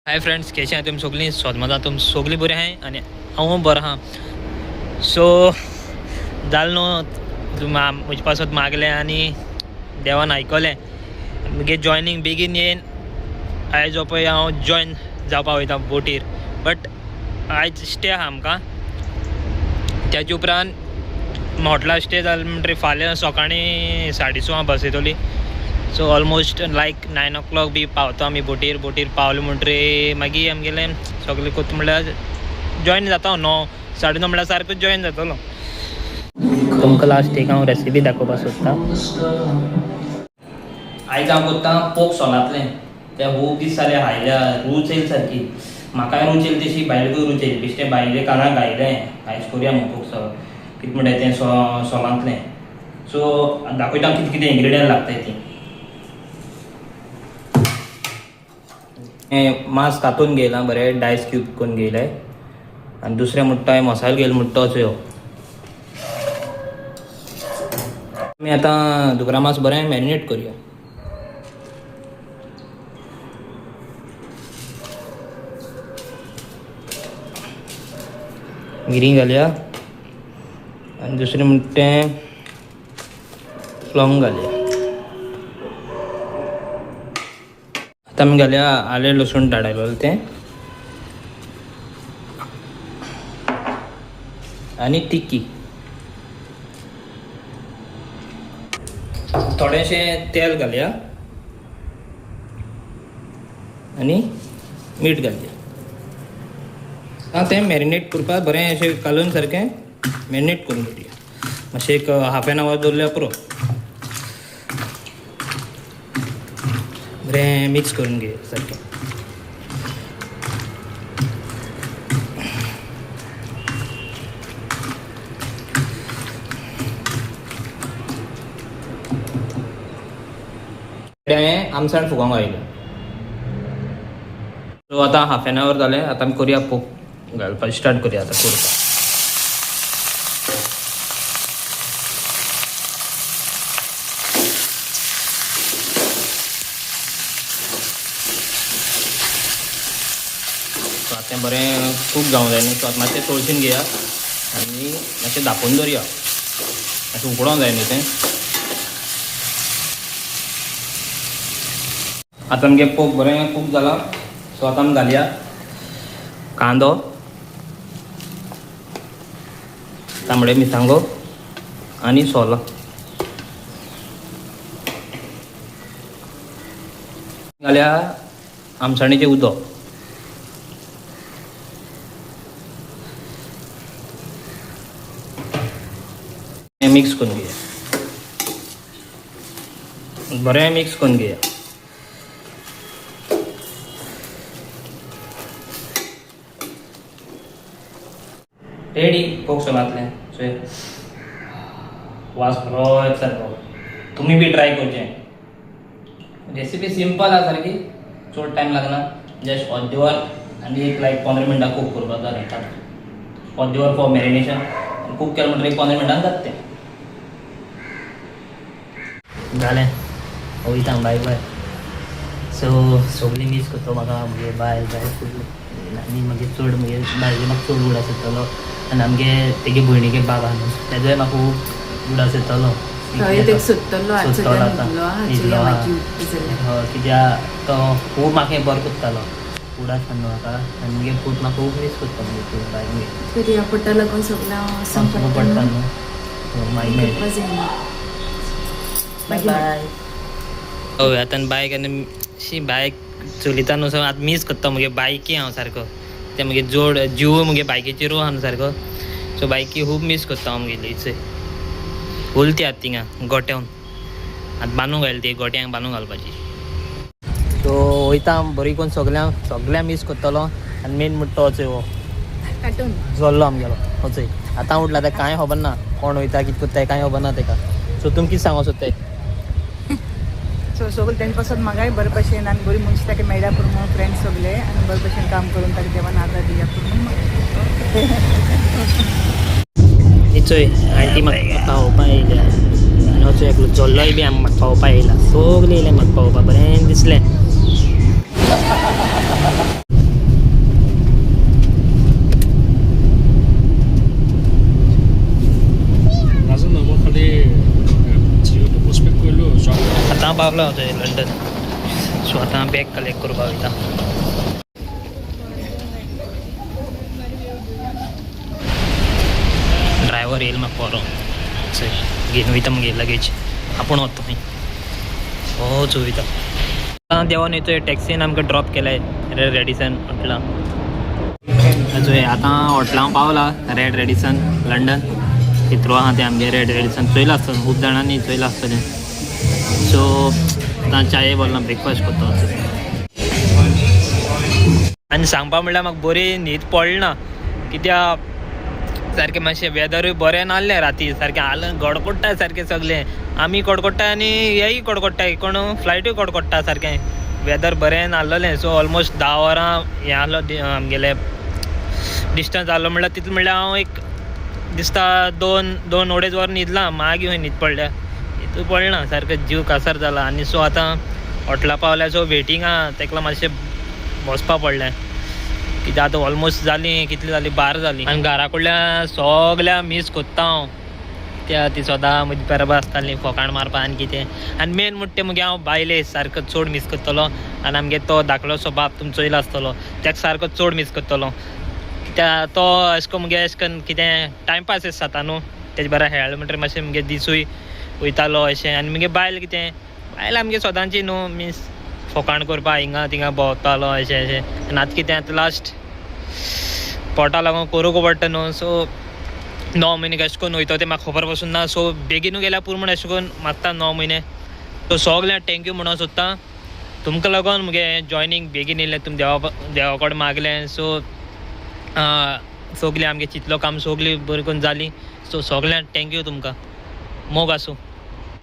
Hi friends, कशे आहात तुम्ही सगळी? सोदमदा तुम सगळी बरी आहे आणि हांव बरो आहा. सो जाल न्हू म्हजे पासत मागलें आनी देवान आयकलें. मुगे जॉयनींग बेगीन येन आयज हो पळय हांव जॉयन जावपा वयता बोटीर. बट आयज स्टे आहा आमकां. त्याचे उपरांत हॉटेलार स्टे जालें म्हणटरी फाल्यां सकाळीं 6:30 बस येतली. सो ऑलमोस्ट लायक 9 o'clock बी पावता आमी बोटीर पावले म्हणटरी मागीर आमगेलें सगळें कोत म्हणल्यार जॉयन जाता 9-9:30 म्हणल्यार सारको जॉयन जातलो. तुमकां लास्ट एक हांव रेसिपी दाखोवपाक सोदता. आयज हांव कोत्ता पोक सोलांतलें. ते खूब दीस जाले हायल्या रूच येयली सारकी. म्हाकाय रूच येयली तशी बायलेकूय रूच येयली. बेश्टें बायले कानाक घायलें आयज करुया म्हणून पोक सोल. कितें म्हणटा तें सोलांतलें. सो दाखयता कितें कितें इन्ग्रिडियंट लागताय ती. हें मांस कातून घेयलां बरें डायस क्यूब करून घेयलें. आनी दुसरें म्हणटा हांवें मसालो घेयलो म्हणटा तोच ह्यो. आमी आतां दुकरा मांस बरें मॅरिनेट करुया. मिरी घालया आनी दुसरें म्हणटा तें लवंग घालया. आतां आमी घालया आलें लसूण धाडलेलें तें आनी तिकी. थोडेंशें तेल घालया आनी मीठ घालया. तें मॅरिनेट करपाक बरें अशें घालून सारकें मॅरिनेट करून दवरया. मातशें एक हाफ एन आवर दवरल्यार पुरो. बरें मिक्स करून घे सारकें. हांवें आमसाण फुगोवंक घायलें. सो आतां हाफ एन आवर जालें. आतां आमी करुया पोक घालपाक स्टार्ट करुया आतां करपाक. सो आतां तें बरें कूक जावंक जाय न्ही. सो आतां मातशें तळशीन घेया आनी मातशें धांपून दवरया. मातशें उकडोंक जाय न्ही तें. आतां आमगे पोक बरें कूक जालां. सो आतां आमी घालया कांदो, तांबडे मिरसांगो आनी सोलां. घालया आमसाणीचें उदक. मिक्स करून घेया. बरें मिक्स करून घेया. रेडी पोक सोलांतलें. सो वास बरो येता सारको. तुमी बी ट्राय करचें. रेसिपी सिंपल आसा सारकी. चड टायम लागना. जस्ट अर्द वर आनी एक लायक 15 मिनटां कूक करपाक जाता. अर्द वर फॉर मॅरिनेशन. कूक केलें म्हणटकीर 15 मिनटान जाता तें. जालें वयता बाय बाय. सो सगळीं मीस करता म्हाका म्हगे बाय फूल आनी मागीर चड म्हगे बायले म्हाका चड उगडास येतलो. आनी आमगे तेगे भयणीगे बाग आहा न्हू तेजोय म्हाका खूब उगडास येतलो. कित्याक तो खूब म्हाका हें बरो करतालो उगडास न्हू म्हाका. आनी मुगे फूड म्हाका खूब मीस करता मुगे फूड बाय मुगे पडटा लागून सगळ्यां पडटा न्हू. मागीर बाय. हय आतां बायक आनी शी बायक चलयता न्हू. सो आतां मीस करता मुगे बायकी हांव सारको. ते मुगे जोड जीव मुगे बायकीचेर आहा न्हू सारको. सो बायकी खूब मीस करता हांव मुगेली. उलती आहात थिंगा गोट्यावन. आतां बांदूंक घायली ती गोट्यांक बांदूंक घालपाची. सो वयता बरी करून सगळ्यां मीस करतलो. आनी मेन म्हणटा होच हो जोल्लो आमगेलो होचय. आतां उठला तें कांय खबर ना कोण वयता कितें करता कांय खबर ना तेका. सो तुमी कितें सांगूंक सोदताय? सो सगळें तेंचे पासून म्हाकाय बरे भशेन आनी बरी मनशां ताका मेळ्ळ्या करून म्हणून फ्रेंड्स सगळे आनी बरे भशेन काम करून ताका देवान आदार दिया करून निचोय आंटी म्हाका पावोवपा येयल्या. आनी वचो एकलो जोल्लोय बी म्हाका पावोवपा येयला. सगळीं येयले म्हाका पावोवपा. बरें दिसलें. पावला होतो लंडन. सो आता बॅग कलेक्ट करपाक वयता. ड्रायव्हर येईल म्हाका पोरो घेवन वयता मगे लगेज. आपूण वता थंय. हो चोयता. आतां देवान येतोय टॅक्सीन आमकां ड्रॉप केलाय रेडिसन हॉटला. आतां हॉटलां पावला रेड रेडिसन लंडन. थ्रू आहा तें आमगे रेड रेडिसन चोयलां आसतलें खूब जाणांनी चोयलां आसतलें. सो आतां चाये बोल्ला ब्रेकफास्ट करता. आनी सांगपा म्हणल्यार म्हाका बरी न्हीद पडना कित्याक सारकें मातशें वेदरूय बरें नासलें राती. सारकें हाल गडकोडटा सारकें सगलें. आमी कडकडटा आनी हेय कडकडटाय कोण फ्लायटूय कडकडटा सारकें. वेदर बरें नासलेलें. सो ऑलमोस्ट 10 वरां हें आहलो आमगेलें डिस्टन्स आहलो म्हणल्यार तितलें म्हणल्यार हांव एक दिसता 2-2.5 वर न्हिदलां. मागीर न्हीद पडल्या. हितू पडना सारकें जीव कासार जाला. आनी सो आतां हॉटला पावल्या. सो वेटिंग आहा तेका मातशें बसपा पडलें कित्याक आतां ऑलमोस्ट जालीं कितली जाली 12 जालीं. आनी घरा कडल्यान सगल्या मिस कोत्ता हांव. त्या ती सदां म्हजी बराबर आसतालीं फोकाण मारपा आनी कितें. आनी मेन म्हणटा तें मगे हांव बायले सारको चड मिस करतलो. आनी आमगे तो धाकलोसो बाब तुमी चोयलो आसतलो ताका सारको चड मिस करतलो कित्याक तो अशें करून मुगे अशें करून कितें टायमपास जाता न्हू. तेजे बरें खेळ्ळें म्हणटरी मातशें मुगे दिसूय वयतालो अशें. आनी मुगे बायल कितें बायल आमगे सदांची न्हू मिस फोकाण करपा हिंगा थिंगा भोंवतालो अशें अशें. आनी आतां कितें आतां लास्ट पोटा लागून करूंक पडटा न्हू. सो 9 म्हयने अशें करून वयता तें म्हाका खबर पासून ना. सो बेगीनू गेल्यार पुरो म्हण अशें करून मागता 9 म्हयने. सो सगल्यांक थँक्यू म्हणूंक सोदता तुमकां लागून मुगे जॉयनींग बेगीन येयलें. तुमी देवा कडेन मागलें. सो सगलीं आमगे चिंतलो काम सगलीं बरी करून जाली. सो सगल्यांक थँक्यू तुमकां. मोग आसूं.